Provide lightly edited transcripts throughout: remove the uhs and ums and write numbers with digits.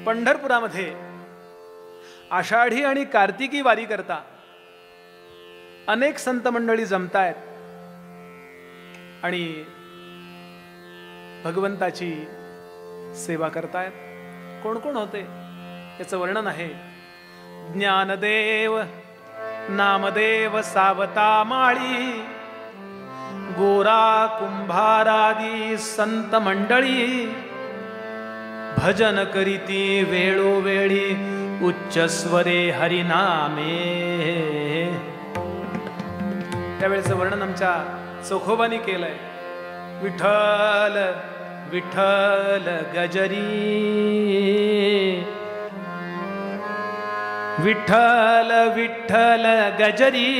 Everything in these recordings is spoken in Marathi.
पंढरपुरामध्ये आषाढी आणि कार्तिकी वारी करता अनेक संत मंडळी जमतायत आणि भगवंताची सेवा करतायत. कोण कोण होते याचं वर्णन आहे. ज्ञानदेव नामदेव सावता माळी, गोरा कुंभारादी संत मंडळी, भजन करीती वेळोवेळी उच्च स्वरे हरिनामे. त्यावेळेचं वर्णन आमच्या चोखोबानी केलंय. विठ्ठल विठ्ठल गजरी, विठ्ठल विठ्ठल गजरी,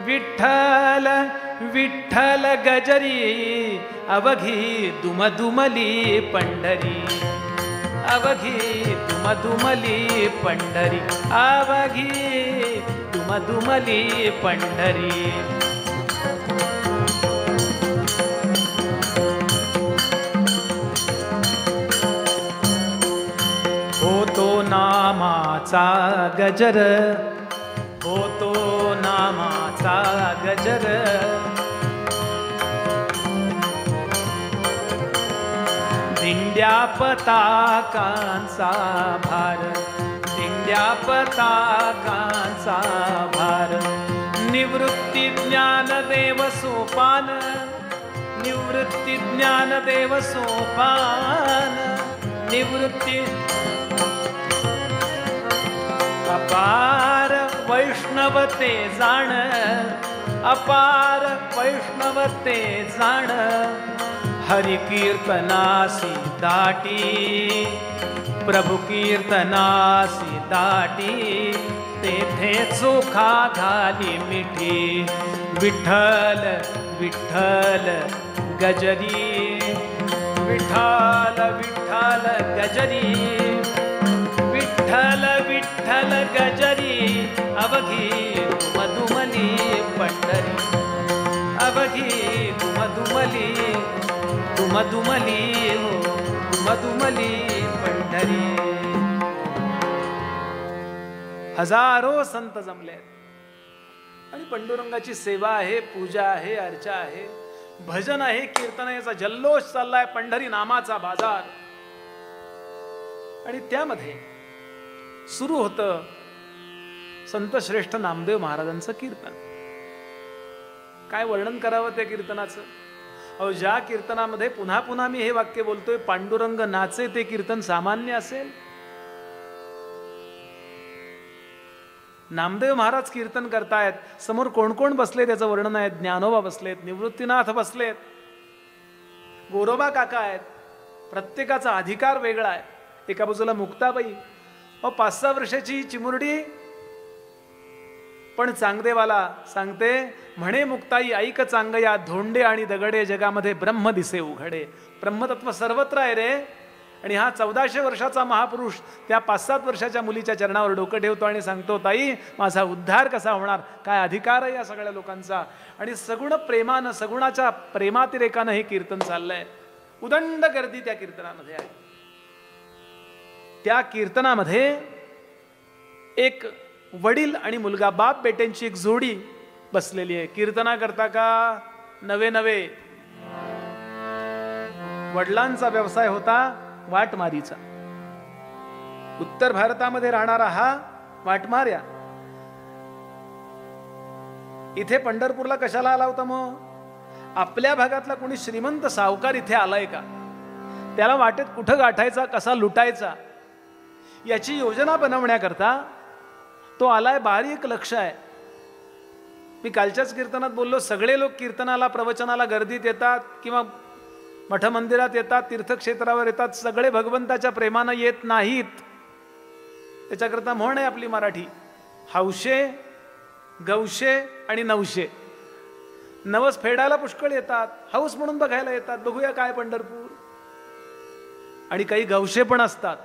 विठ्ठल विठ्ठल गजरी, अवघी दुमदुमली पंढरी, अवघी दुमदुमली पंढरी, अवघी दुमदुमली पंढरी. होतो नामाचा गजर, होतो नामाचा गजर, दिंड्या पताकांचा भार, दिंड्या पताकांचा भार. निवृत्ती ज्ञानदेव सोपान, निवृत्ती ज्ञानदेव सोपान, निवृत्ती अपार वैष्णवते जाण, अपार वैष्णवते जाण. हरि कीर्तनासी दाटी, प्रभु कीर्तनासी दाटी, तेथे चोखा घाली मिठी. विठ्ठल विठ्ठल गजरी, विठ्ठल विठ्ठल गजरी, विठ्ठल विठ्ठल गजरी, अवघी मधुमली पंढरी, अवघी मधुमली, मधुमली हो मधुमली पंढरी. हजारो संत जमले आणि पांडुरंगाची सेवा आहे, पूजा आहे, अर्चा आहे, भजन आहे, कीर्तन आहे, याचा जल्लोष चाललाय. पंढरी नामाचा बाजार. आणि त्यामध्ये सुरू होतं संत श्रेष्ठ नामदेव महाराजांचं कीर्तन. काय वर्णन करावं त्या कीर्तनाचं. अहो, ज्या कीर्तनामध्ये पुन्हा पुन्हा मी हे वाक्य बोलतोय, पांडुरंग नाचे, ते कीर्तन सामान्य असेल? नामदेव महाराज कीर्तन करतायत, समोर कोण कोण बसले त्याचं वर्णन आहे. ज्ञानोबा बसलेत, निवृत्तीनाथ बसलेत, गोरोबा काका आहेत. प्रत्येकाचा अधिकार वेगळा आहे. एका बाजूला मुक्ताबाई, 5-6 वर्षाची चिमुरडी, पण चांगदेवाला सांगते, म्हणे मुक्ताई ऐक चांगया, धोंडे आणि दगडे जगामध्ये ब्रह्म दिसे उघडे. ब्रह्मतत्व सर्वत्र आहे रे. आणि हा 1400 वर्षाचा महापुरुष त्या 5-7 वर्षाच्या मुलीच्या चरणावर डोकं ठेवतो आणि सांगतो, ताई माझा उद्धार कसा होणार, काय अधिकार आहे या सगळ्या लोकांचा. आणि सगुण प्रेमानं, सगुणाच्या प्रेमातिरेकानं हे कीर्तन चाललंय. उदंड गर्दी त्या कीर्तनामध्ये आहे. त्या कीर्तनामध्ये एक वडील आणि मुलगा, बाप बेट्यांची एक जोडी बसलेली आहे. कीर्तना करता का नवे नवे वडिलांचा व्यवसाय होता वाटमारीचा. उत्तर भारतामध्ये राहणारा हा वाटमार्या इथे पंढरपूरला कशाला आला होता? मग आपल्या भागातला कोणी श्रीमंत सावकार इथे आलाय का? त्याला वाटेत कुठं गाठायचा, कसा लुटायचा याची योजना बनवण्याकरता तो आलाय. बारीक लक्ष आहे. मी कालच्याच कीर्तनात बोललो, सगळे लोक कीर्तनाला, प्रवचनाला गर्दीत येतात किंवा मठ मंदिरात येतात, तीर्थक्षेत्रावर येतात, सगळे भगवंताच्या प्रेमानं येत नाहीत. त्याच्याकरता म्हण आहे आपली मराठी, हौशे, गौशे आणि नवशे. नवस फेडायला पुष्कळ येतात, हौस म्हणून बघायला येतात, बघूया काय पंढरपूर. आणि काही गौशे पण असतात,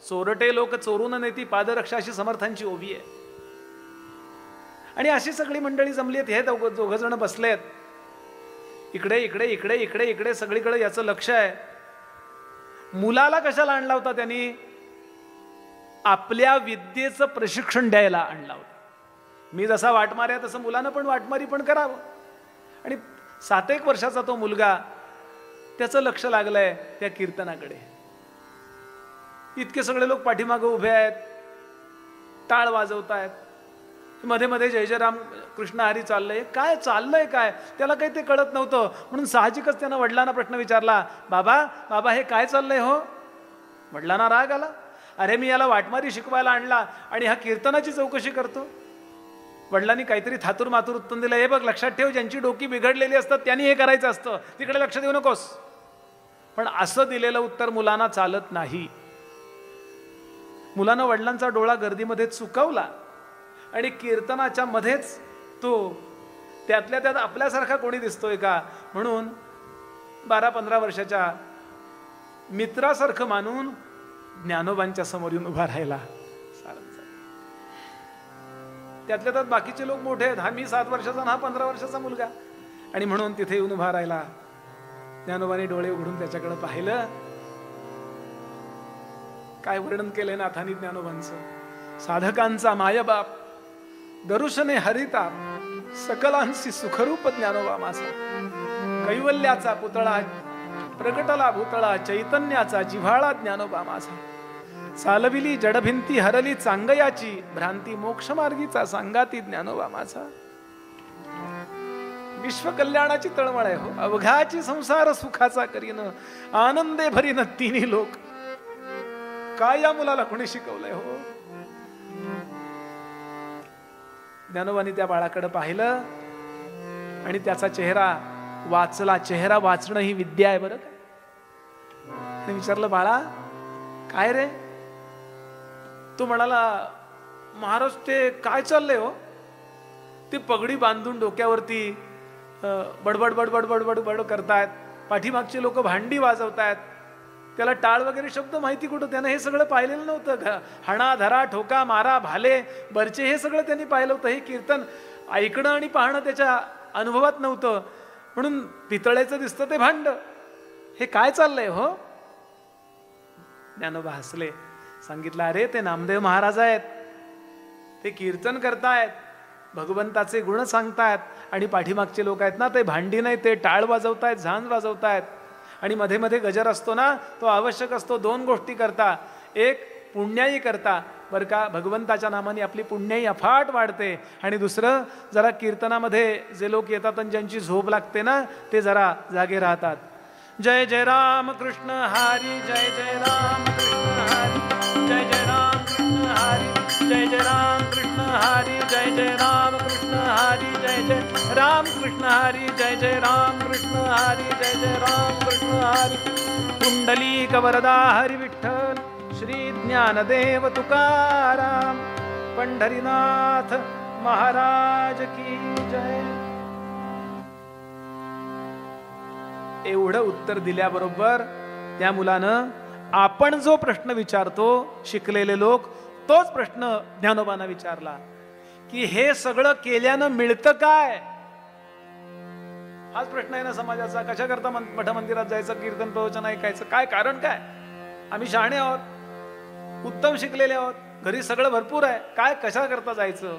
चोरटे लोक चोरून नेती पादरक्षाशी समर्थांची ओवी आहे. आणि अशी सगळी मंडळी जमली आहेत. हे दोघ जण बसलेत इकडे इकडे इकडे इकडे इकडे सगळीकडे, याचं लक्ष आहे. मुलाला कशाला आणला होता त्यांनी? आपल्या विद्येचं प्रशिक्षण द्यायला आणला होता. मी जसा वाटमारी आहे तसं मुलानं पण वाटमारी पण करावं. आणि 7-1 वर्षाचा तो मुलगा, त्याचं लक्ष लागलंय त्या कीर्तनाकडे. इतके सगळे लोक पाठीमागे उभे आहेत, टाळ वाजवतायत, मध्ये मध्ये जय जय राम कृष्ण हरी चाललंय. काय चाललंय काय त्याला काही ते कळत नव्हतं. म्हणून साहजिकच त्यानं वडिलांना प्रश्न विचारला, बाबा बाबा हे काय चाललंय हो? वडिलांना राग आला. अरे मी याला वाटमारी शिकवायला आणला आणि हा कीर्तनाची चौकशी करतो. वडिलांनी काहीतरी थातूर मातूर उत्तर दिलं, हे बघ लक्षात ठेव, ज्यांची डोकी बिघडलेली असतात त्यांनी हे करायचं असतं, तिकडे लक्ष देऊ नकोस. पण असं दिलेलं उत्तर मुलांना चालत नाही. मुलानं वडिलांचा डोळा गर्दीमध्ये चुकवला आणि कीर्तनाच्या मध्येच तो त्यातल्या त्यात आपल्यासारखा कोणी दिसतोय का म्हणून 12-15 वर्षाच्या मित्रासारखं मानून ज्ञानोबांच्या समोर येऊन उभा राहिला. त्यातल्या त्यात बाकीचे लोक मोठे आहेत, हा मी 7 वर्षाचा, हा 15 वर्षाचा मुलगा, आणि म्हणून तिथे येऊन उभा राहिला. ज्ञानोबाने डोळे उघडून त्याच्याकडे पाहिलं. काय वर्णन केलंय नाथानी ज्ञानोबांचं. साधकांचा मायबाप, दरुशने हरिताप, सकलांशी सुखरूप ज्ञानोबा माझा. कैवल्याचा पुतळा प्रगटला भूतळा, चैतन्याचा जिव्हाळा ज्ञानोबा माझा. चालविली जडभिंती हरली चांगयाची, भ्रांती मोक्षमार्गीचा सांगाती ज्ञानोबा माझा. विश्वकल्याणाची तळमळ आहे हो, अवघाची संसार सुखाचा करीन, आनंदे भरीन तिन्ही लोक. काय या मुलाला कोणी शिकवलंय हो? ज्ञानोबांनी त्या बाळाकडे पाहिलं आणि त्याचा चेहरा वाचला. चेहरा वाचणं ही विद्या आहे बरं का. आणि विचारलं, बाळा काय रे? तो म्हणाला, महाराज ते काय चाललंय हो? ते पगडी बांधून डोक्यावरती बडबड बडबड बडबड बड करतायत, पाठीमागचे लोक भांडी वाजवतायत, त्याला टाळ वगैरे शब्द माहिती कुठं? त्यानं हे सगळं पाहिलेलं नव्हतं. हाणा धरा ठोका मारा भाले बरचे हे सगळं त्यांनी पाहिलं होतं. हे कीर्तन ऐकणं आणि पाहणं त्याच्या अनुभवात नव्हतं. म्हणून पितळेचं दिसतं ते भांड. हे काय चाललंय हो? ज्ञानोबा हसले. सांगितलं, अरे ते नामदेव महाराज आहेत, ते कीर्तन करतायत, भगवंताचे गुण सांगतायत, आणि पाठीमागचे लोक आहेत ना ते भांडी नाही, ते टाळ वाजवतायत, झांज वाजवतायत. आणि मध्ये मध्ये गजर असतो ना, तो आवश्यक असतो. 2 गोष्टी करता. एक पुण्याई करता बरं का, भगवंताच्या नामाने आपली पुण्याई अफाट वाढते. आणि दुसरं, जरा कीर्तनामध्ये जे लोक येतात आणि ज्यांची झोप लागते ना, ते जरा जागे राहतात. जय जय राम कृष्ण हरी, जय जय राम कृष्ण हरी, जय जय राम कृष्ण हरी, जय जय राम कृष्ण हरी, जय जय राम कृष्ण हरी, जय जय राम कृष्ण हरी, जय जय राम कृष्ण हरी, जय जय राम कृष्ण हरी. पुंडलीक वरदा हरी विठ्ठल, श्री ज्ञानदेव तुकाराम, पंढरीनाथ महाराज की जय. एवढं उत्तर दिल्याबरोबर त्या मुलानं आपण जो प्रश्न विचारतो शिकलेले लोक, तोच प्रश्न ज्ञानोबांना विचारला की हे सगळं केल्यानं मिळतं काय? हाच प्रश्न आहे ना समाजाचा. कशा करता मठ मंदिरात जायचं, कीर्तन प्रवचन ऐकायचं, काय कारण काय? आम्ही शहाणे आहोत, उत्तम शिकलेले आहोत, घरी सगळं भरपूर आहे, काय कशा करता जायचं?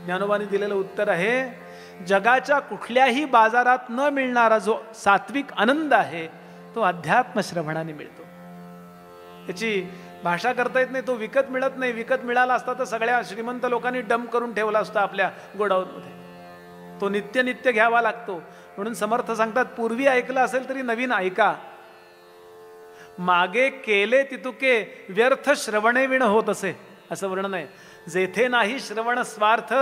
ज्ञानोबांनी दिलेलं उत्तर आहे, जगाच्या कुठल्याही बाजारात न मिळणारा जो सात्विक आनंद आहे तो अध्यात्म श्रवणाने मिळतो. त्याची भाषा करता येत नाही, तो विकत मिळत नाही. विकत मिळाला असता तर सगळ्या श्रीमंत लोकांनी डंप करून ठेवला असता आपल्या गोडाऊनमध्ये. तो नित्य नित्य घ्यावा लागतो. म्हणून समर्थ सांगतात, पूर्वी ऐकलं असेल तरी नवीन ऐका. मागे केले तितुके व्यर्थ श्रवणे विण होत असे, असं वर्णन आहे. जेथे नाही श्रवण स्वार्थ,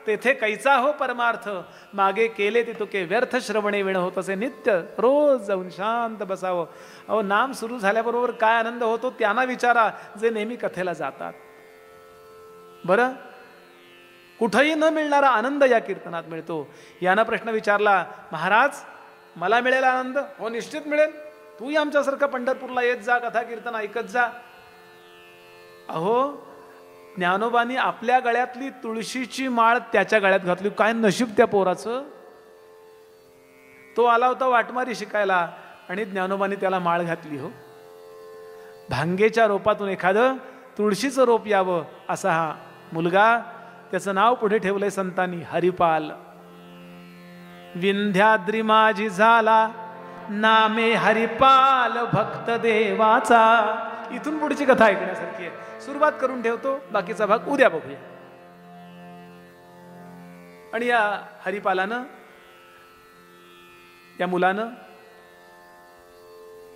तेथे कैचा हो परमार्थ. मागे केले तितुके व्यर्थ श्रवणे विण होत असे. नित्य रोज जाऊन शांत बसावं. अहो, नाम सुरू झाल्याबरोबर काय आनंद होतो त्यांना विचारा जे नेहमी कथेला जातात. बरं, कुठंही न मिळणारा आनंद या कीर्तनात मिळतो. यानं प्रश्न विचारला, महाराज मला मिळेल आनंद? हो, निश्चित मिळेल. तूही आमच्यासारखं पंढरपूरला येत जा, कथा कीर्तन ऐकत जा. अहो, ज्ञानोबांनी आपल्या गळ्यातली तुळशीची माळ त्याच्या गळ्यात घातली. काय नशीब त्या पोराचं. तो आला होता वाटमारी शिकायला आणि ज्ञानोबांनी त्याला माळ घातली. हो, भांगेच्या रोपातून एखादं तुळशीचं रोप यावं असा हा मुलगा, त्याचं नाव पुढे ठेवलंय संतांनी हरिपाल. विंध्याद्री माझी झाला नामे हरिपाल भक्त देवाचा. इथून पुढची कथा ऐकण्यासारखी आहे. सुरुवात करून ठेवतो, बाकीचा भाग उद्या बघूया. आणि या हरिपालानं, या मुलानं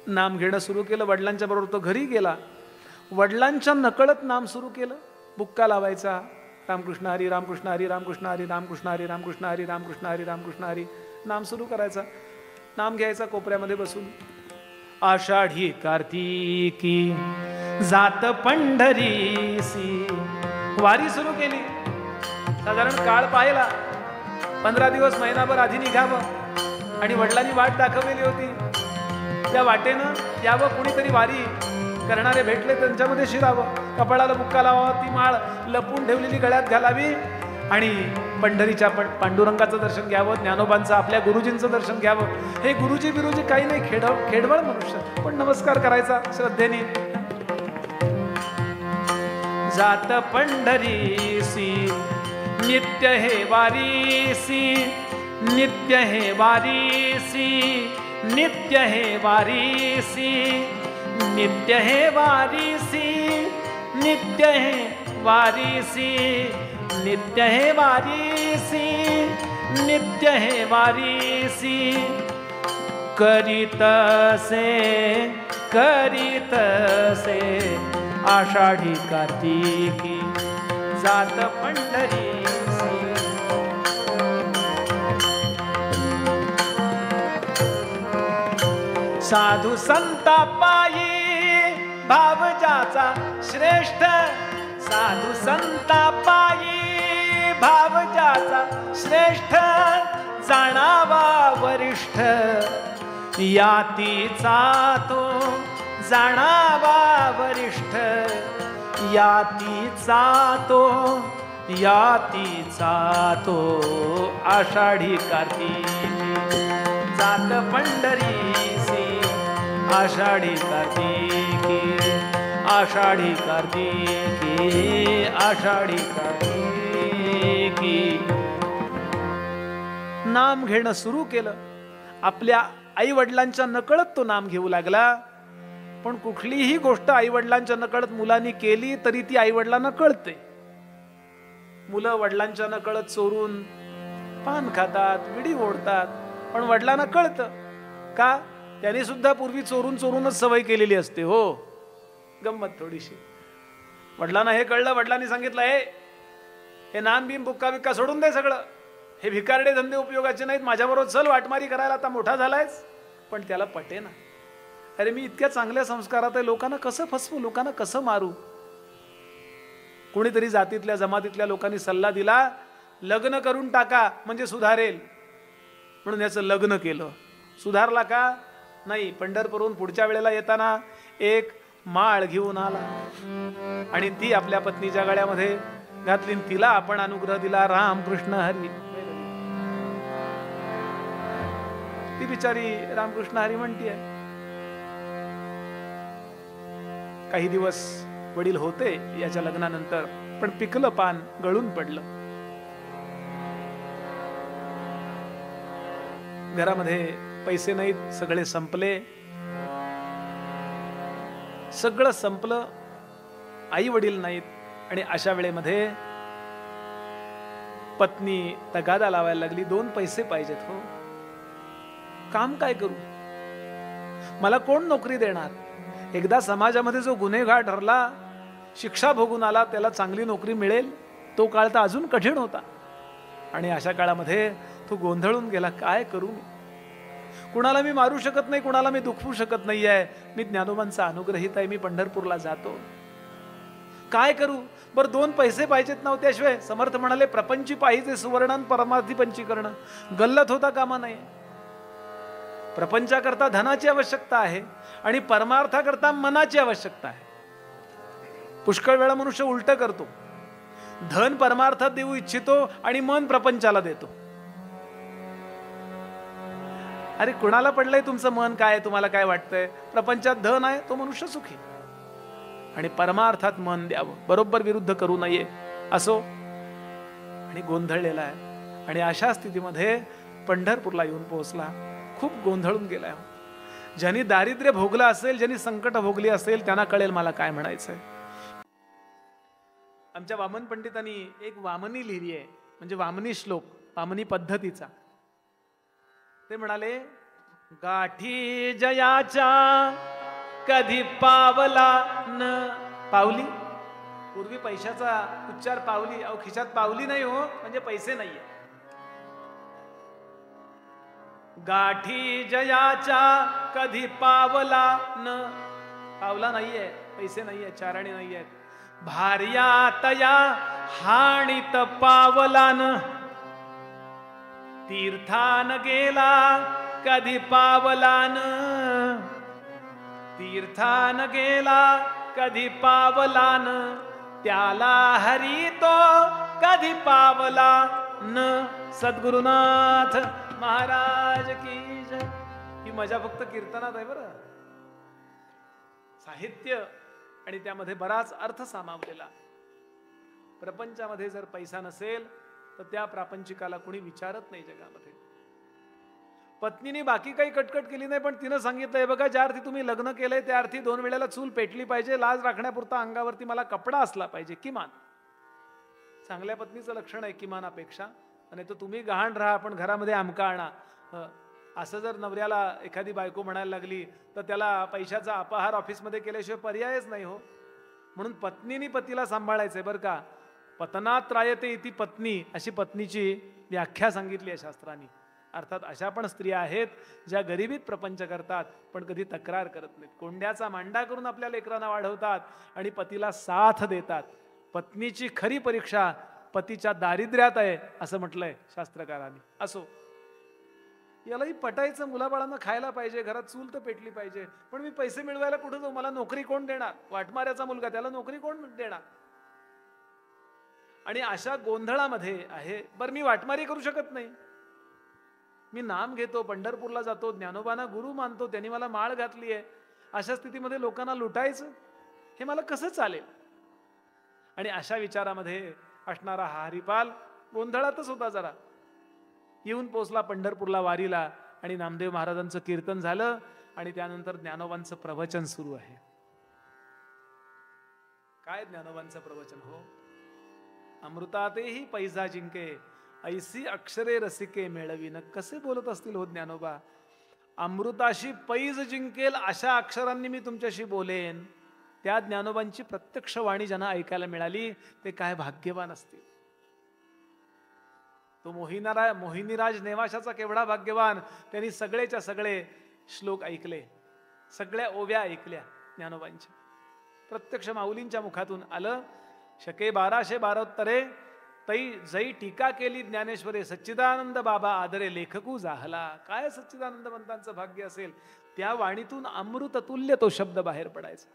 नाम घेणं सुरू केलं. वडिलांच्या बरोबर तो घरी गेला. वडिलांच्या नकळत नाम सुरू केलं. बुक्का लावायचा, रामकृष्ण हरी रामकृष्ण हरी रामकृष्ण हरी रामकृष्ण हरी रामकृष्ण हरी रामकृष्ण हरी रामकृष्ण हरी नाम सुरू करायचा. नाम घ्यायचा कोपऱ्यामध्ये बसून. आषाढी कार्तिकी जात पंढरीसी. वारी सुरू केली. साधारण काळ पाहिला. 15 दिवस महिनाभर आधी निघावं आणि वडिलांनी वाट दाखवलेली होती. त्या वाटेनं यावं, कुणीतरी वारी करणारे भेटले त्यांच्यामध्ये शिरावं, कपाळाला बुक्का लावावा, ती माळ लपून ठेवलेली गळ्यात घालावी आणि पंढरीच्या पांडुरंगाचं दर्शन घ्यावं, ज्ञानोबांचं आपल्या गुरुजींचं दर्शन घ्यावं. हे गुरुजी बिरुजी काही नाही, खेडवळ मनुष्य, पण नमस्कार करायचा श्रद्धेने. जात पंढरीसी नित्य हे वारीसी, नित्य हे वारीसी, नित्य हे वारीसी, नित्य हे वारीसी, नित्य हे वारीसी, नित्य हे वारीसी, नित्य हे वारीसी. करीतसे करीतसे आषाढी कार्तिकी जात पंढरीसी. साधू संता पायी भाव ज्याचा श्रेष्ठ, साधू संता पायी भाव ज्याचा श्रेष्ठ, जाणावा वरिष्ठ यातीचा तो, जाणावा वरिष्ठ यातीचा तो, यातीचा तो. आषाढी कार्तिकी जात पंढरीसी, आषाढी कार्तिकी, आषाढी कार्तिकी, आषाढी कार्तिकी. नाम घेणं सुरू केलं. आपल्या आई वडिलांच्या नकळत तो नाम घेऊ लागला. पण कुठलीही गोष्ट आई वडिलांच्या नकळत मुलांनी केली तरी ती आई वडिलांना कळते. मुलं वडिलांच्या नकळत चोरून पान खातात, विडी ओढतात, पण वडिलांना कळतं का? त्यांनी सुद्धा पूर्वी चोरून चोरूनच सवय केलेली असते. हो, गंमत थोडीशी. वडिलांना हे कळलं. वडिलांनी सांगितलं, हे नाम बीम बुक्का बिक्का सोडून दे सगळं, हे भिकारडे धंदे उपयोगाचे नाहीत, माझ्याबरोबर चल वाटमारी करायला, आता मोठा झालायस. पण त्याला पटेना. अरे मी इतक्या चांगल्या संस्कारात आहे, लोकांना कसं फसवू, लोकांना कसं मारू? कोणीतरी जातीतल्या जमातीतल्या लोकांनी सल्ला दिला, लग्न करून टाका म्हणजे सुधारेल. म्हणून याचं लग्न केलं. सुधारला का? नाही. पंढरपूरहून पुढच्या वेळेला येताना एक माळ घेऊन आला आणि ती आपल्या पत्नीच्या गळ्यामध्ये घातली. तिला आपण अनुग्रह दिला, रामकृष्ण हरी. ती बिचारी रामकृष्ण हरी म्हणतीये. काही दिवस वडील होते याच्या लग्नानंतर, पण पिकलं पान गळून पडलं. घरामध्ये पैसे नाहीत, सगळे संपले. सगळं संपलं, आई वडील नाहीत. आणि अशा वेळेमध्ये पत्नी तगादा लावायला लागली, 2 पैसे पाहिजेत. हो, काम काय करू? मला कोण नोकरी देणार? एकदा समाजामध्ये जो गुन्हेगार ठरला, शिक्षा भोगून आला, त्याला चांगली नोकरी मिळेल, तो काळ तर अजून कठीण होता. आणि अशा काळामध्ये तो गोंधळून गेला. काय करू मी? कुणाला मी मारू शकत नाही, कुणाला मी दुखवू शकत नाही आहे. मी ज्ञानोबांचा अनुग्रहित आहे, मी पंढरपूरला जातो. काय करू? बरं 2 पैसे पाहिजेत ना, त्याशिवाय समर्थ म्हणाले, प्रपंची पाहिजे सुवर्णन परमार्थी पंचीकरण. गल्लत होता कामा नये. प्रपंचाकरता धनाची आवश्यकता आहे आणि परमार्थाकरता मनाची आवश्यकता आहे. पुष्कळ वेळा मनुष्य उलट करतो. धन परमार्थात देऊ इच्छितो आणि मन प्रपंचाला देतो. अरे कुणाला पडलंय तुमचं मन? काय तुम्हाला काय वाटतंय? प्रपंचात धन आहे तो मनुष्य सुखी, आणि परमार्थात मन द्यावं, बरोबर विरुद्ध करू नये असो. आणि गोंधळलेला आहे. आणि अशा स्थितीमध्ये पंढरपूरला येऊन पोहोचला. खूप गोंधळून गेलाय. ज्यांनी दारिद्र्य भोगलं असेल, ज्यांनी संकट भोगली असेल, त्यांना कळेल मला काय म्हणायचंय. आमच्या वामन पंडितांनी एक वामनी लिहिली आहे, म्हणजे वामनी श्लोक, वामनी पद्धतीचा. ते म्हणाले, गाठी जयाच्या कधी पावला न. पावली, पूर्वी पैशाचा उच्चार पावली, अहो खिशात पावली नाही हो, म्हणजे पैसे नाहीये. गाठी जयाच्या कधी पावला न. पावला नाहीये, पैसे नाहीये, चारणी नाहीये. भार्या तया हाणीत पावला न. तीर्थान गेला कधी पावला न. तीर्थान गेला कधी पावला न. त्याला हरी तो कधी पावला न. सद्गुरुनाथ महाराज की जय. ही मजा फक्त कीर्तनात आहे बरं. साहित्य आणि त्यामध्ये बराच अर्थ सामावलेला. प्रपंचामध्ये जर पैसा नसेल तर त्या प्रापंचिकाला कोणी विचारत नाही जगामध्ये. पत्नीने बाकी काही कटकट केली नाही, पण तिनं सांगितलंय, बघा ज्या अर्थी तुम्ही लग्न केलंय त्या अर्थी 2 वेळेला चूल पेटली पाहिजे, लाज राखण्यापुरता अंगावरती मला कपडा असला पाहिजे किमान. चांगल्या पत्नीचं लक्षण आहे किमान अपेक्षा. आणि तो तुम्ही गहाण राहा पण घरामध्ये आमका आणा, असं जर नवऱ्याला एखादी बायको म्हणायला लागली तर त्याला पैशाचा अपहार ऑफिसमध्ये केल्याशिवाय पर्यायच नाही हो. म्हणून पत्नीने पतीला सांभाळायचंय बरं का. पतनात त्रायते इति पत्नी, अशी पत्नीची व्याख्या सांगितली आहे शास्त्रांनी. अर्थात अशा पण स्त्रिया आहेत ज्या गरिबीत प्रपंच करतात पण कधी तक्रार करत नाहीत. कोंड्याचा मांडा करून आपल्या लेकरांना वाढवतात आणि पतीला साथ देतात. पत्नीची खरी परीक्षा पतीच्या दारिद्र्यात आहे असं म्हटलंय शास्त्रकारांनी. असो, यालाही पटायचं, मुलाबाळांना खायला पाहिजे, घरात चूल तर पेटली पाहिजे, पण मी पैसे मिळवायला कुठं जाऊ, मला नोकरी कोण देणार. वाटमाऱ्याचा मुलगा, त्याला नोकरी कोण देणार. आणि अशा गोंधळामध्ये आहे. बरं, मी वाटमारी करू शकत नाही, मी नाम घेतो, पंढरपूरला जातो, ज्ञानोबांना गुरु मानतो, त्यांनी मला माळ घातली आहे. अशा स्थितीमध्ये लोकांना लुटायचं हे मला कसं चालेल. आणि अशा विचारामध्ये असणारा हा हरिपाल गोंधळातच होता जरा. येऊन पोचला पंढरपूरला वारीला आणि नामदेव महाराजांचं कीर्तन झालं आणि त्यानंतर ज्ञानोबांचं प्रवचन सुरू आहे. काय ज्ञानोबांचं प्रवचन हो. अमृतातेही पैसा जिंके, ऐसी अक्षरे रसिके मेळवीन. कसे बोलत असतील हो ज्ञानोबा. अमृताशी पैज जिंकेल अशा अक्षरांनी मी तुमच्याशी बोलेन. त्या ज्ञानोबांची प्रत्यक्ष वाणी ज्यांना ऐकायला मिळाली ते काय भाग्यवान असतील. तो मोहिनीराज नेवाशाचा केवढा भाग्यवान. त्यांनी सगळेच्या सगळे श्लोक ऐकले, सगळ्या ओव्या ऐकल्या ज्ञानोबांच्या. प्रत्यक्ष माऊलींच्या मुखातून आलं. शके 1212 तै जै टीका केली ज्ञानेश्वरे, सच्चिदानंद बाबा आदरे लेखकू जाहला. काय सच्चिदानंदवंतांचं भाग्य असेल. त्या वाणीतून अमृततुल्य तो शब्द बाहेर पडायचा.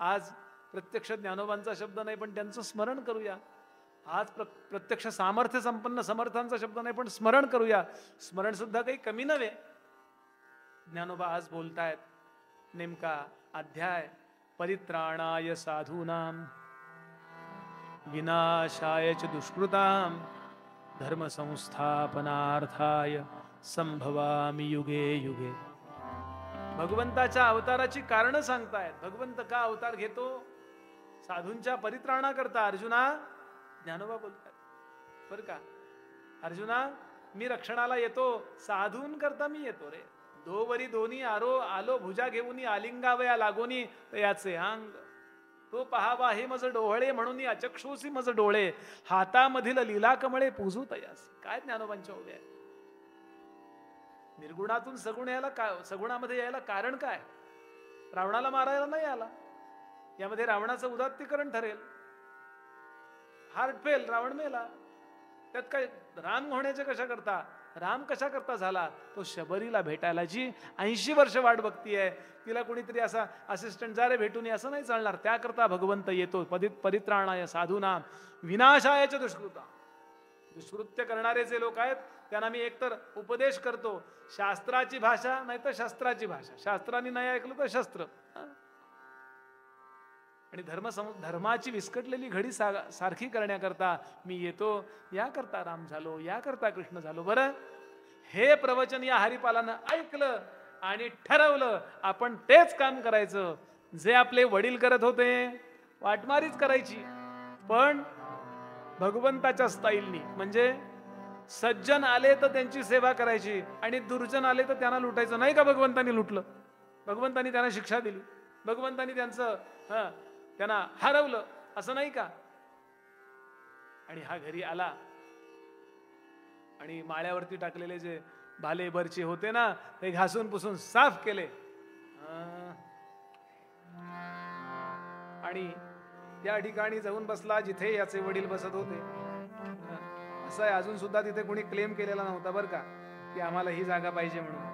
आज प्रत्यक्ष ज्ञानोबांचा शब्द नाही पण त्यांचं स्मरण करूया. आज प्रत्यक्ष सामर्थ्य संपन्न समर्थांचा शब्द नाही पण स्मरण करूया. स्मरण सुद्धा काही कमी नव्हे. ज्ञानोबा आज बोलतायत नेमका अध्याय परित्राणाय साधूनाम विनाशाय च दुष्कृताम धर्म संस्थापनार्थाय संभवामि युगे युगे. भगवंताच्या अवताराची कारणं सांगतायत. भगवंत का अवतार घेतो? साधूंच्या परित्राणाकरता. अर्जुना, ज्ञानोबा बोलतात बर का, अर्जुना मी रक्षणाला येतो, साधूंकरता मी येतो रे. दोवरी दोन्ही आलो भुजा घेऊन आलिंगावया लागोनी तयाचे अंग. तो पहावा हे मज डोळे म्हणून अचक्षुसी मज डोळे, हातामधील लीला कमळे पूजू तयास. काय ज्ञानोबांच्या ओव्या आहेत. निर्गुणातून सगुणामध्ये यायला कारण काय? रावणाला मारायला नाही आला. यामध्ये रावणाचं उदात्तीकरण ठरेल. हार्ट फेल, रावण मेला. त्यात काय राम होण्याचे कशा करता? राम कशा करता झाला? तो शबरीला भेटायला, जी 80 वर्ष वाट बघतीये, तिला कोणीतरी असा असिस्टंट जा रे भेटून ये असं नाही चालणार. त्याकरता भगवंत येतो. परित्राणाय साधूनाम विनाशायच दुष्कृता. दुष्कृत्य करणारे जे लोक आहेत त्यांना मी एकतर उपदेश करतो, शास्त्राची भाषा नाही तर शस्त्राची भाषा. शास्त्रांनी नाही ऐकलं तर शस्त्र. आणि धर्माची विस्कटलेली घडी सारखी करण्याकरता मी येतो, याकरता राम झालो, याकरता कृष्ण झालो. बरं, हे प्रवचन या हरिपालानं ऐकलं आणि ठरवलं आपण तेच काम करायचं जे आपले वडील करत होते. वाटमारीच करायची, पण भगवंताच्या स्टाईलनी. म्हणजे सज्जन आले तर त्यांची सेवा करायची आणि दुर्जन आले तर त्यांना लुटायचं. नाही का भगवंतांनी लुटलं, भगवंतांनी त्यांना शिक्षा दिली, भगवंतांनी त्यांना हरवलं, असं नाही का? आणि हा घरी आला आणि माळ्यावरती टाकलेले जे भाले बरचे होते ना, ते घासून पुसून साफ केले. आणि त्या ठिकाणी जाऊन बसला जिथे याचे वडील बसत होते. असं आहे, अजून सुद्धा तिथे कोणी क्लेम केलेला नव्हता बरं का, की आम्हाला ही जागा पाहिजे म्हणून.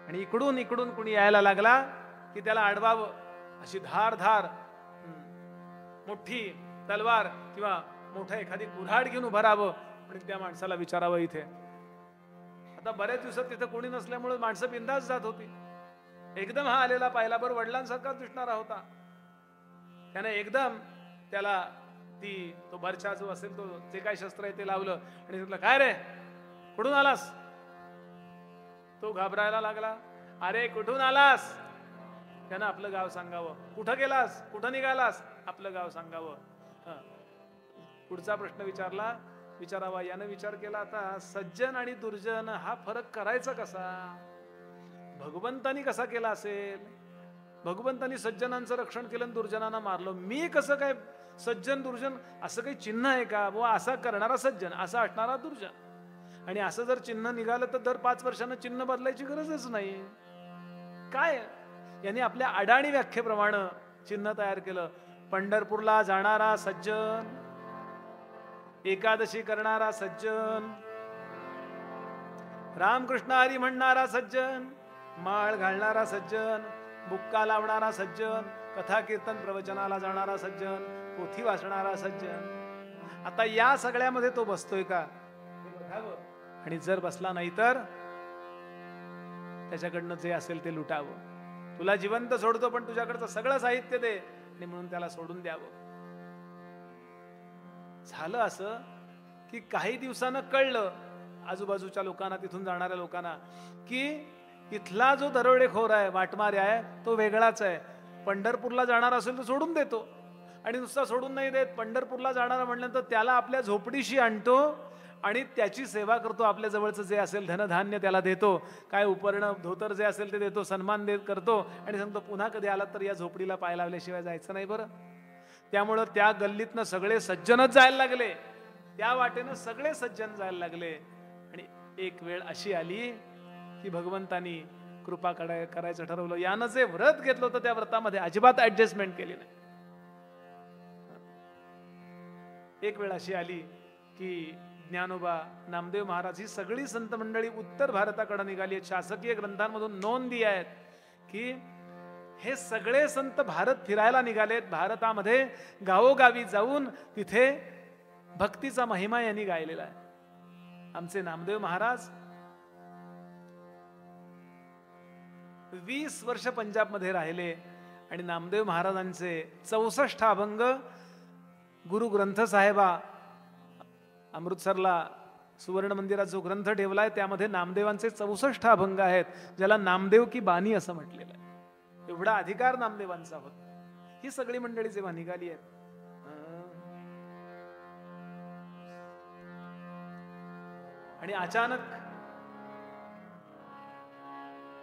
आणि इकडून इकडून कुणी यायला लागला की त्याला अडवावं, अशी धार मोठी तलवार किंवा मोठा एखादी कुऱ्हाड घेऊन उभं राहावं आणि त्या माणसाला विचारावं इथे. आता बऱ्याच दिवसात तिथे कोणी नसल्यामुळे माणसं बिंदास जात होती. एकदम हा आलेला पाहिला, बरं वडिलांसारखाच दिसणारा होता. त्याने एकदम त्याला तो बरछा जो असेल तो जे काय शस्त्र आहे ते लावलं आणि म्हटलं, काय रे, कुठून आलास? तो घाबरायला लागला. अरे कुठून आलास? त्यानं आपलं गाव सांगावं. कुठं गेलास, कुठं निघालास, आपलं गाव सांगावं. पुढचा प्रश्न विचारावा. यानं विचार केला, आता सज्जन आणि दुर्जन हा फरक करायचा कसा? भगवंतानी कसा केला असेल? भगवंतानी सज्जनांचं रक्षण केलं आणि दुर्जनांना मारलं. मी कसं काय सज्जन दुर्जन असं काही चिन्ह आहे का? बुवा असा करणारा सज्जन, असा असणारा दुर्जन. आणि असं जर चिन्ह निघालं तर दर 5 वर्षांना चिन्ह बदलायची गरजच नाही. काय यांनी आपल्या अडाणी व्याख्येप्रमाणे चिन्ह तयार केलं. पंढरपूरला जाणारा सज्जन, एकादशी करणारा सज्जन, रामकृष्ण हरी म्हणणारा सज्जन, माळ घालणारा सज्जन, बुक्का लावणारा सज्जन, कथा कीर्तन प्रवचनाला जाणारा सज्जन, पोथी वाचणारा सज्जन. आता या सगळ्यामध्ये तो बसतोय का हे बघावं. आणि जर बसला नाही तर त्याच्याकडनं जे असेल ते लुटावं. तुला जिवंत सोडतो पण तुझ्याकडचं सगळं साहित्य दे, आणि म्हणून त्याला सोडून द्यावं. झालं असं की काही दिवसानं कळलं आजूबाजूच्या लोकांना, तिथून जाणाऱ्या लोकांना, की इथला जो दरोडेखोर आहे, वाटमारे आहे, तो वेगळाच आहे. पंढरपूरला जाणार असेल तर सोडून देतो, आणि नुसता सोडून नाही देत, पंढरपूरला जाणारा म्हटल्यानंतर त्याला आपल्या झोपडीशी आणतो आणि त्याची सेवा करतो. आपल्या जवळचं जे असेल धनधान्य त्याला देतो, काय उपरणं धोतर जे असेल ते देतो, सन्मान करतो आणि सांगतो पुन्हा कधी आला तर या झोपडीला पाय लावल्याशिवाय जायचं नाही. बरं, त्यामुळं त्या गल्लीतनं सगळे सज्जनच जायला लागले, त्या वाटेनं सगळे सज्जन जायला लागले. आणि एक वेळ अशी आली की भगवंतानी कृपा करायचं ठरवलं. यानं जे व्रत घेतलं होतं त्या व्रतामध्ये अजिबात ऍडजस्टमेंट केली नाही. एक वेळ अशी आली की ज्ञानोबा, नामदेव महाराज ही सगळी संत मंडळी उत्तर भारताकडे निघाली आहेत. शासकीय ग्रंथांमधून नोंदी आहेत की हे सगळे संत भारत फिरायला निघालेत. भारतामध्ये गावोगावी जाऊन तिथे भक्तीचा महिमा यांनी गायलेला आहे. आमचे नामदेव महाराज 20 वर्ष पंजाबमध्ये राहिले आणि नामदेव महाराजांचे 64 अभंग गुरु ग्रंथ साहेबा अमृतसरला सुवर्ण मंदिरात जो ग्रंथ ठेवलाय त्यामध्ये नामदेवांचे 64 अभंग आहेत, ज्याला नामदेव की बानी असं म्हटलेलं आहे. एवढा अधिकार नामदेवांचा होता. ही सगळी मंडळी जेव्हा निघाली आहेत, आणि अचानक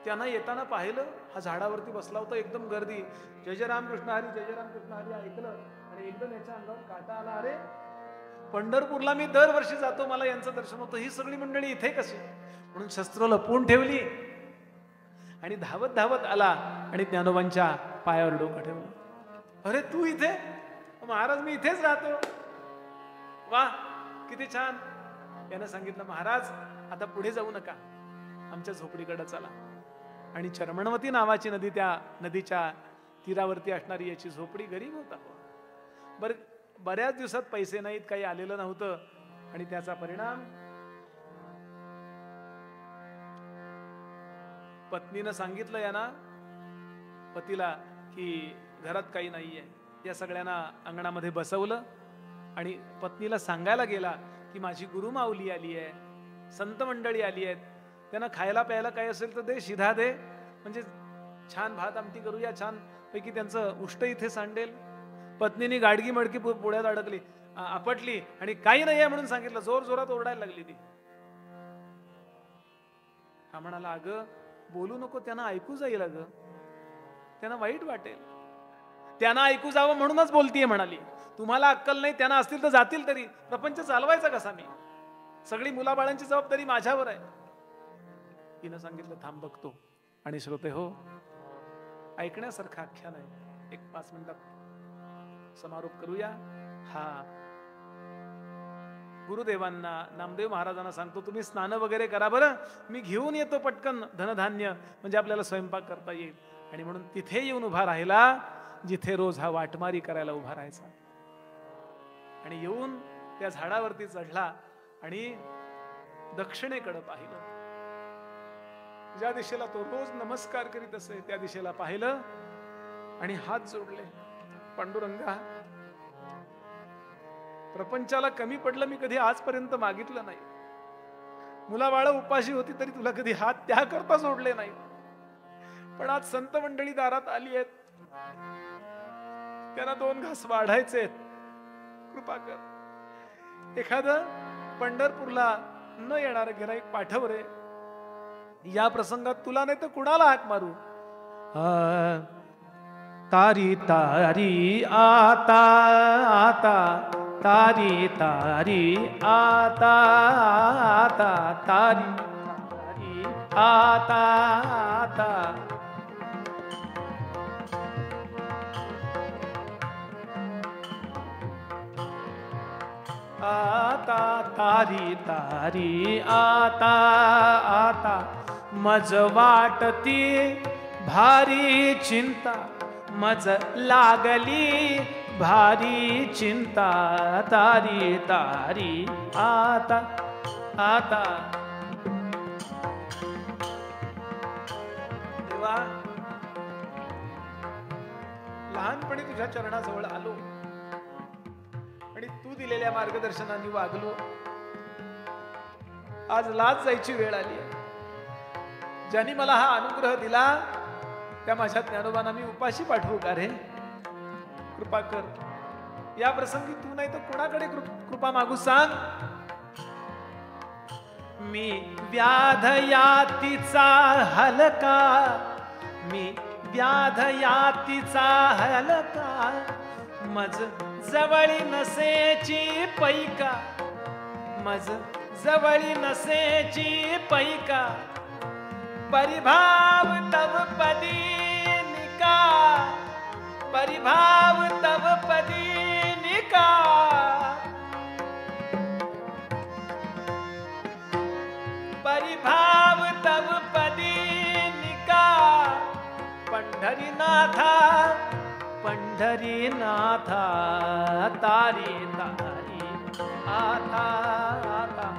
त्यांना येताना पाहिलं, हा झाडावरती बसला होता, एकदम गर्दी, जय जय रामकृष्ण हरी, जय जय रामकृष्ण हरी ऐकलं आणि एकदम याच्या अंगावर काटा आला. अरे, पंढरपूरला मी दरवर्षी जातो, मला यांचं दर्शन होतं, ही सगळी मंडळी इथे कशी? म्हणून शस्त्र लपवून ठेवली आणि धावत धावत आला आणि ज्ञानोबांच्या पायावर डोकं ठेवलं. अरे तू इथे? महाराज मी इथेच राहतो. वा, किती छान. यानं सांगितलं, महाराज आता पुढे जाऊ नका, आमच्या झोपडीकडे चला. आणि चर्मणवती नावाची नदी, त्या नदीच्या तीरावरती असणारी याची झोपडी, गरीब होता. बऱ्याच दिवसात पैसे नाहीत, काही आलेलं नव्हतं, आणि त्याचा परिणाम पत्नीनं सांगितलं यांना, पतीला की घरात काही नाहीये. या सगळ्यांना अंगणामध्ये बसवलं आणि पत्नीला सांगायला गेला की माझी गुरुमाऊली आली आहे, संत मंडळी आली आहेत, त्यांना खायला प्यायला काही असेल तर दे, शिधा दे, म्हणजे छान भात आमटी करूया, छान पैकी त्यांचं उष्ट इथे सांडेल. पत्नीने गाडगी मडकी पुढ्यात अडकली, आपटली आणि काही नाही आहे म्हणून सांगितलं. जोर जोरात ओरडायला लागली ती. हा म्हणाला, अगं बोलू नको, त्यांना ऐकू जाईल, अगं त्यांना वाईट वाटेल, त्यांना ऐकू जावं म्हणूनच बोलतीये म्हणाली. तुम्हाला अक्कल नाही, त्यांना असतील तर जातील तरी, प्रपंच चालवायचा कसा मी, सगळी मुलाबाळांची जबाबदारी माझ्यावर आहे. तिनं सांगितलं, थांब बघतो. आणि श्रोते हो, ऐकण्यासारखं आख्यान आहे. एक 5 मिनिटात समारोप करूया. हा गुरुदेवांना, नामदेव महाराजांना सांगतो, तुम्ही स्नान वगैरे करा बरं, मी घेऊन येतो पटकन धनधान्य, म्हणजे आपल्याला स्वयंपाक करता येईल. आणि म्हणून तिथे येऊन उभा राहिला जिथे रोज हा वाटमारी करायला उभा राहायचा. आणि येऊन त्या झाडावरती चढला आणि दक्षिणेकडे पाहिलं. ज्या दिशेला तो रोज नमस्कार करीत असे त्या दिशेला पाहिलं आणि हात जोडले. पांडुरंगा, प्रपंचाला कमी पडलं मी कधी आजपर्यंत मागितलं नाही. मुलाबाळ उपाशी होती तरी तुला कधी हात त्याकरता जोडले नाही. पण आज संत मंडळी दारात आली आहेत, त्यांना 2 घास वाढायचे आहेत, कृपा कर. एखादं पंढरपूरला न येणार गिऱ्हाईक पाठव रे. या प्रसंगात तुला नाही तर कुणाला हाक मारू. तारी तारी आता आता, तारी तारी आता आता, तारी तारी आता आता. आता तारी तारी आता आता, मज वाटती भारी चिंता, मज लागली भारी चिंता. तारी तारी आता आता. देवा, लहानपणी तुझ्या चरणाजवळ आलो आणि तू दिलेल्या मार्गदर्शनाने वागलो. आज लाज जायची वेळ आली आहे. ज्यांनी मला हा अनुग्रह दिला त्या माझ्या ज्ञानोबांना मी उपाशी पाठवू का रे? कृपा कर. या प्रसंगी तू नाही तर कोणाकडे कृपा मागू सांग. मी व्याध यातीचा हलका, मी व्याध यातीचा हलका, मज जवळी नसेची पैका, मज जवळी नसेची पैका. परिभाव तव पदी निका, परिभाव तव पदी निका. परिभाव तव पदी निका. पंढरीनाथा पंढरीनाथा, तारी तारी आता आता,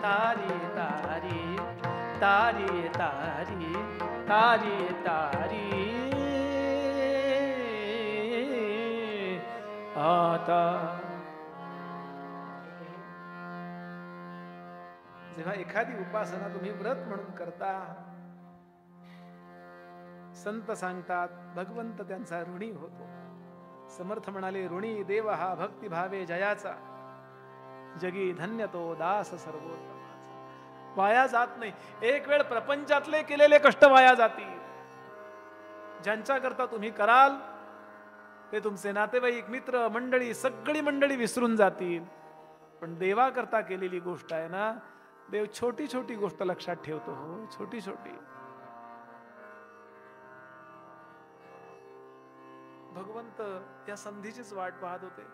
तारी तारी तारी तारी तारी तारी आता. जेव्हा एखादी उपासना तुम्ही व्रत म्हणून करता, संत सांगतात भगवंत त्यांचा ऋणी होतो. समर्थ म्हणाले, ऋणी देव हा भक्ती भावे जयाचा, जगी धन्य तो दास सर्वोत्तमाचा. वाया जात नाही. एक वेळ प्रपंचातले केलेले कष्ट वाया जातील. ज्यांच्या करता तुम्ही कराल ते तुमचे नातेवाईक, मित्र मंडळी, सगळी मंडळी विसरून जातील. पण देवा करता केलेली गोष्ट आहे ना, देव छोटी छोटी गोष्ट लक्षात ठेवतो. हो, छोटी छोटी. भगवंत या संधीचीच वाट पाहत होते.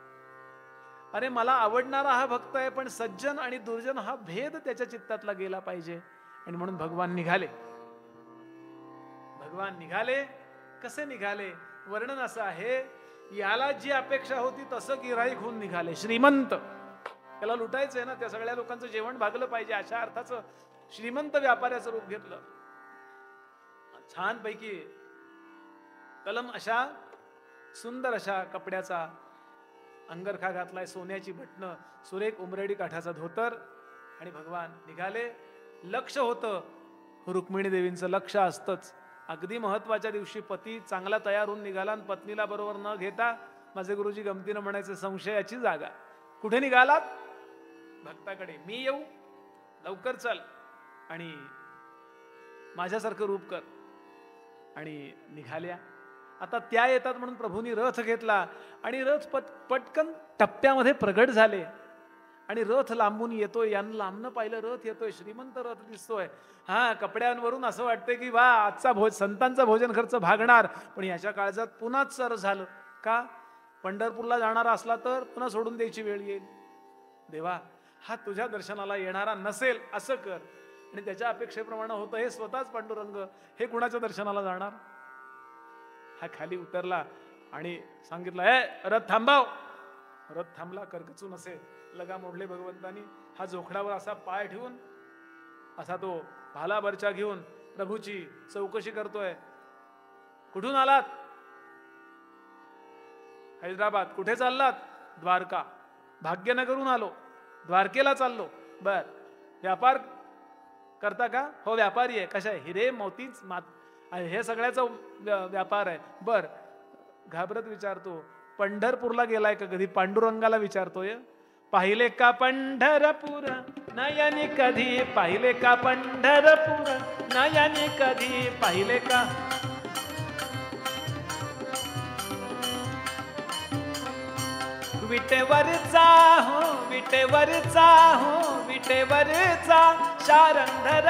अरे मला आवडणारा हा भक्त आहे, पण सज्जन आणि दुर्जन हा भेद त्याच्या चित्तातला गेला पाहिजे. आणि म्हणून भगवान निघाले. भगवान निघाले. कसे निघाले? वर्णन असं आहे, याला जी अपेक्षा होती तसं गिऱ्हाईक होऊन निघाले. श्रीमंत, त्याला लुटायचंय ना, त्या सगळ्या लोकांचं जेवण भागलं पाहिजे अशा अर्थाचं श्रीमंत व्यापाऱ्याचं रूप घेतलं. छान पैकी तलम अशा सुंदर अशा कपड्याचा अंगरखा घातलाय, सोन्याची बटणं, सुरेख उमरेडी काठाचा धोतर, आणि भगवान निघाले. लक्ष होतं, रुक्मिणी देवींचं लक्ष असतंच. अगदी महत्वाच्या दिवशी पती चांगला तयार होऊन निघाला आणि पत्नीला बरोबर न घेता, माझे गुरुजी गमतीनं म्हणायचे, संशयाची जागा. कुठे निघालात? भक्ताकडे. मी येऊ? लवकर चल आणि माझ्यासारखं रूप कर. आणि निघाल्या. आता त्या येतात म्हणून प्रभूंनी रथ घेतला आणि रथ पटकन टप्प्यामध्ये प्रगट झाले. आणि रथ लांबून येतोय, यानं लांबनं पाहिलं रथ येतोय, श्रीमंत रथ दिसतोय. हा, कपड्यांवरून असं वाटतंय की वा, आजचा संतांचा भोजन खर्च भागणार. पण याच्या काळजात पुन्हा चर झालं. का? पंढरपूरला जाणारा असला तर पुन्हा सोडून द्यायची वेळ येईल. देवा, हा तुझ्या दर्शनाला येणारा नसेल असं कर. आणि त्याच्या अपेक्षेप्रमाणे होतं. हे स्वतःच पांडुरंग, हे कुणाच्या दर्शनाला जाणार? हा खाली उतरला आणि सांगितलं, रथ थांबाव. रथ थांबला. करकचून असे लगा मोडले भगवंतानी. हा जोखडावर असा पाय ठेवून असा तो भाला बर्चा घेऊन प्रभूची चौकशी करतोय. कुठून आलात? हैदराबाद. कुठे चाललात? द्वारका. भाग्यनगरून आलो, द्वारकेला चाललो. बर, व्यापार करता का? हो, व्यापारी आहे. कशा? हिरे मोतीच हे सगळ्याचा व्यापार आहे. बर. घाबरत विचारतो, पंढरपूरला गेलाय का कधी? पांडुरंगाला विचारतोय. पाहिले का पंढरपूर नयनी कधी? पाहिले का पंढरपूर नयनी कधी? पाहिले का? विटेवरचा हो, विटेवरचा हो, विटेवरचा शारंधर.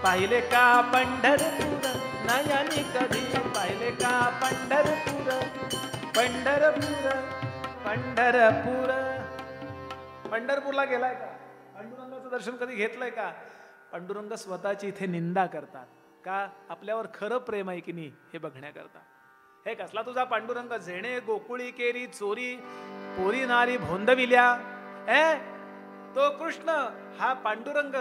पाहिले का पंढरपूर नयनी कधी? पाहिले का पंढरपूर? पंढरपूर, पंढरपूर. पंढरपूरला गेलाय का? पांडुरंगाचं दर्शन कधी घेतलंय का? पांडुरंग स्वतःची इथे निंदा करतात. का? आपल्यावर खरं प्रेम आहे की नाही हे बघण्याकरता. हे कसला तुझा पांडुरंग? झेणे गोकुळी केरी चोरी, पोरी नारी भोंदविल्या. तो कृष्ण, हा पांडुरंग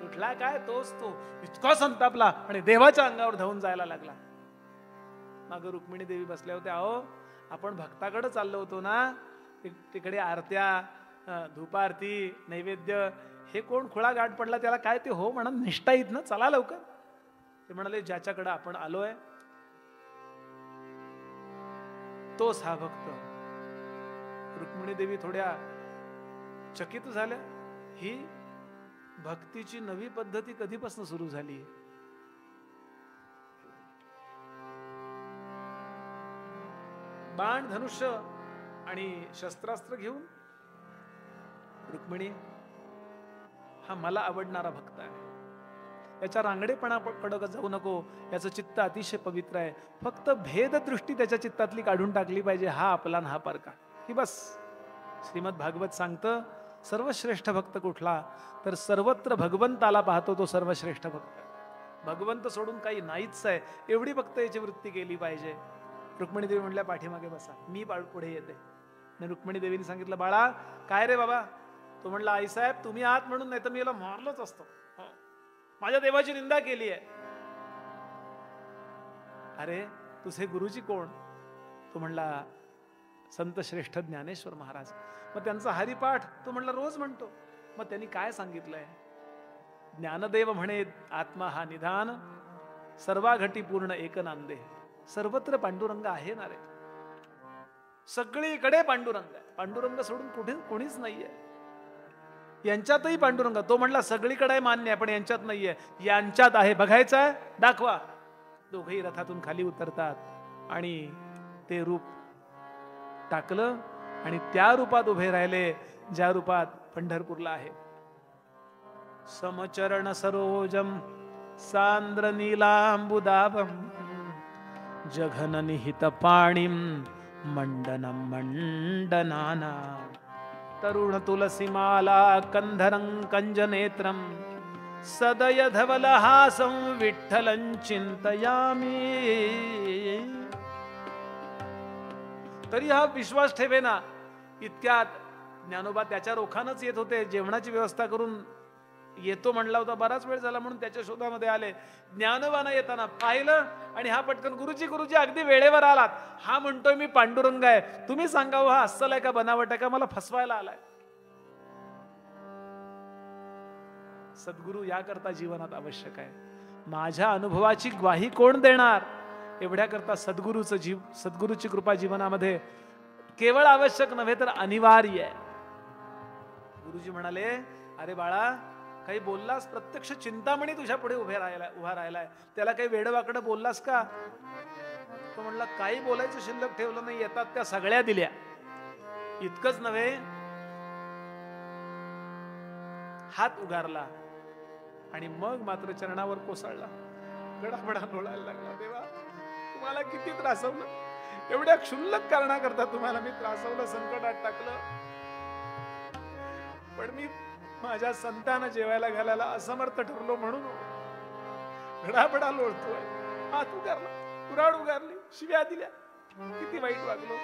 कुठला काय? तोच तो. इतका संतापला आणि देवाच्या अंगावर धावून जायला लागला. मागं रुक्मिणी देवी बसल्या होत्या. अहो, आपण भक्ताकडे चाललो होतो ना, तिकडे आरत्या, धूपारती, नैवेद्य, हे कोण खुळा गाठ पडला त्याला काय ते हो म्हणा, निष्ठा येत ना, चला लवकर. ते म्हणाले, ज्याच्याकडे आपण आलोय तोच हा भक्त. रुक्मिणी देवी थोड्या चकित झाल्या. ही भक्तीची नवी पद्धती कधीपासून सुरू झाली? बाण, धनुष्य आणि शस्त्रास्त्र घेऊन रुक्मिणी, हा मला आवडणारा भक्त आहे. याच्या रांगडेपणाकडे जाऊ नको. याचं चित्त अतिशय पवित्र आहे. फक्त भेददृष्टी त्याच्या चित्तातली काढून टाकली पाहिजे. हा आपला हा परका, ही बस. श्रीमद भागवत सांगतं, सर्वश्रेष्ठ भक्त कुठला? तर सर्वत्र भगवंताला पाहतो तो सर्वश्रेष्ठ भक्त. भगवंत सोडून काही नाहीच आहे, एवढी फक्त याची वृत्ती केली पाहिजे. रुक्मिणी देवी म्हटल्या, पाठीमागे बसा, मी पुढे येते. आणि रुक्मिणी देवीने सांगितलं, बाळा काय रे बाबा? तो म्हणला, आईसाहेब तुम्ही आहात म्हणून, नाही तर मी याला मारलोच असतो. माझ्या देवाची निंदा केली आहे. अरे तुझे गुरुजी कोण? तो म्हणला, संत श्रेष्ठ ज्ञानेश्वर महाराज. मग त्यांचा हरिपाठ तो म्हणला रोज म्हणतो. मग त्यांनी काय सांगितलंय? ज्ञानदेव म्हणे, आत्मा हा निधान, सर्वाघटी पूर्ण एक नांदे. सर्वत्र पांडुरंग आहे ना रे, सगळीकडे पांडुरंग आहे. पांडुरंग सोडून कुठे कोणीच नाहीये. यांच्यातही पांडुरंग. तो म्हणला सगळीकडे मान्य आहे, पण यांच्यात नाहीये. यांच्यात आहे, बघायचं आहे, दाखवा. दोघेही रथातून खाली उतरतात आणि ते रूप टाकलं आणि त्या रूपात उभे राहिले ज्या रूपात पंढरपूरला आहे. समचरण सरोजम सांद्र नीलांबुदाभम जघन निहित पाणीम मंडनम मंडनाना तरुण तुलसीमाला कंधरं कंजनेत्रम सदय धवलहासं विठ्ठलं चिंतयामि. तरी हा विश्वास ठेवेना. इतक्यात ज्ञानोबा त्याच्या रोखानच येत होते. जेवणाची व्यवस्था करून येतो म्हणला होता, बराच वेळ झाला म्हणून त्याच्या शोधामध्ये आले. ज्ञानोबानं येताना पाहिलं आणि हा पटकन, गुरुजी गुरुजी अगदी वेळेवर आलात. हा म्हणतोय मी पांडुरंग आहे. तुम्ही सांगा हा अस्सल आहे का बनावट आहे का, मला फसवायला आलाय. सद्गुरू याकरता जीवनात आवश्यक आहे. माझ्या अनुभवाची ग्वाही कोण देणार, एवढ्या करता सद्गुरूची कृपा जीवनामध्ये केवळ आवश्यक नव्हे तर अनिवार्य आहे. गुरुजी म्हणाले, अरे बाळा, काही बोललास, प्रत्यक्ष चिंतामणी तुझ्या पुढे उभा राहिलाय, त्याला काही वेडवाकडं बोललास का? तो म्हणला, काही बोलायचं शिल्लक ठेवलं नाही, येतात त्या सगळ्या दिल्या. इतकंच नव्हे, हात उगारला आणि मग मात्र चरणावर कोसळला, गडाबडा लोळायला लागला. देवा, तुम्हाला किती त्रासवलं, एवढ्या क्षुल्लक कारणाकरता तुम्हाला मी त्रासवलं, संकटात टाकलं, पण मी माझ्या संतांना जेवायला घालायला असमर्थ ठरलो म्हणून घडाबडा लोळतोय. हात उगारला, कुऱ्हाड उगारली, शिव्या दिल्या, किती वाईट वागलो.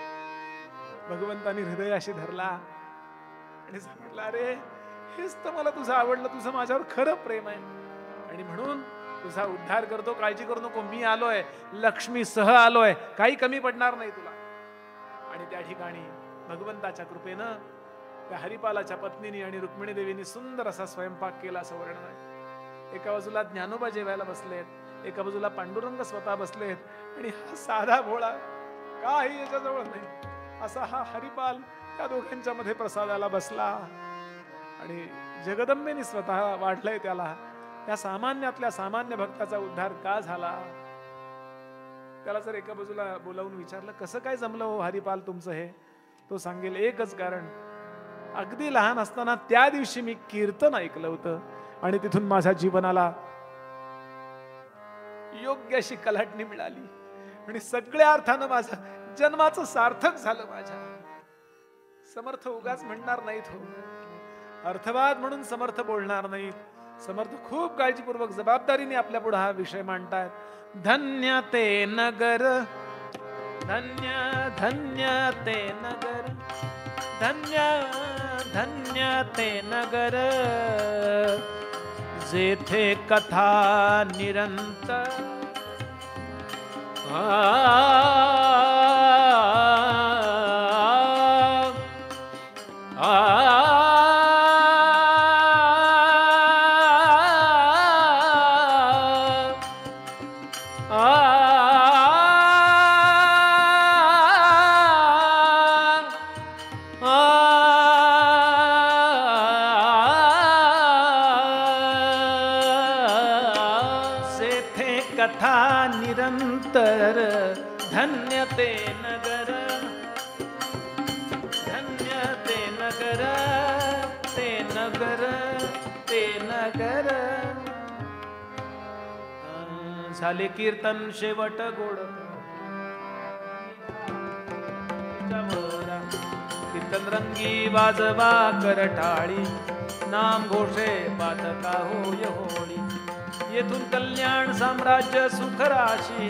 भगवंतानी हृदयाशी धरला आणि सांगितलं, अरे हेच तर मला तुझं आवडलं, तुझं माझ्यावर खरं प्रेम आहे आणि म्हणून तुझा उद्धार करतो, काळजी करू नको. मी आलोय, लक्ष्मी सह आलोय, काही कमी पडणार नाही तुला. आणि त्या ठिकाणी भगवंताच्या कृपेनं त्या हरिपालाच्या पत्नीने आणि रुक्मिणी देवीने सुंदर असा स्वयंपाक केला, असं वर्णन आहे. एका बाजूला ज्ञानोबा जेवायला बसलेत, एका बाजूला पांडुरंग स्वतः बसलेत आणि हा साधा भोळा, काही याच्याजवळ नाही असा हा हरिपाल त्या दोघांच्या मध्ये प्रसादाला बसला. आणि जगदंबेने स्वतः वाढलंय त्याला. या सामान्यातल्या सामान्य भक्ताचा उद्धार का झाला? त्याला जर एका बाजूला बोलावून विचारलं, कसं काय जमलं हो हरिपाल तुमचं हे, तो सांगेल एकच कारण, अगदी लहान असताना त्या दिवशी मी कीर्तन ऐकलं होतं आणि तिथून माझ्या जीवनाला योग्य अशी कलाटणी मिळाली आणि सगळ्या अर्थानं माझं जन्माचं सार्थक झालं. माझ्या समर्थ उगाच म्हणणार नाहीत हो, अर्थवाद म्हणून समर्थ बोलणार नाहीत. समर्थ खूप काळजीपूर्वक जबाबदारीने आपल्या पुढे हा विषय मांडतायत. धन्य ते नगर, धन्य धन्य ते नगर, धन्य धन्य ते नगर, जेथे कथा निरंतर निरंतर, धन्य ते नगर, धन्य ते नगर, ते नगर, ते नगर. झाले कीर्तन शेवट गोड, कीर्तन रंगी वाजवा करटाळी, नाम घोषे पातका होय होळी. येथून कल्याण साम्राज्य सुखराशी,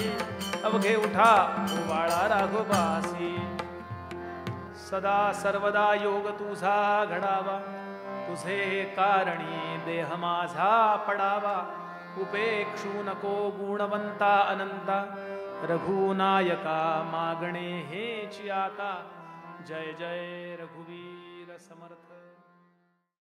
अवघे उठा ओवाळा राघोबासी. सदा सर्वदा योग तुझा घडावा, तुझे कारणी देह माझा पडावा. उपेक्षू नको गुणवंता अनंता, रघुनायका मागणे हेची आता. जय जय रघुवीर समर्थ.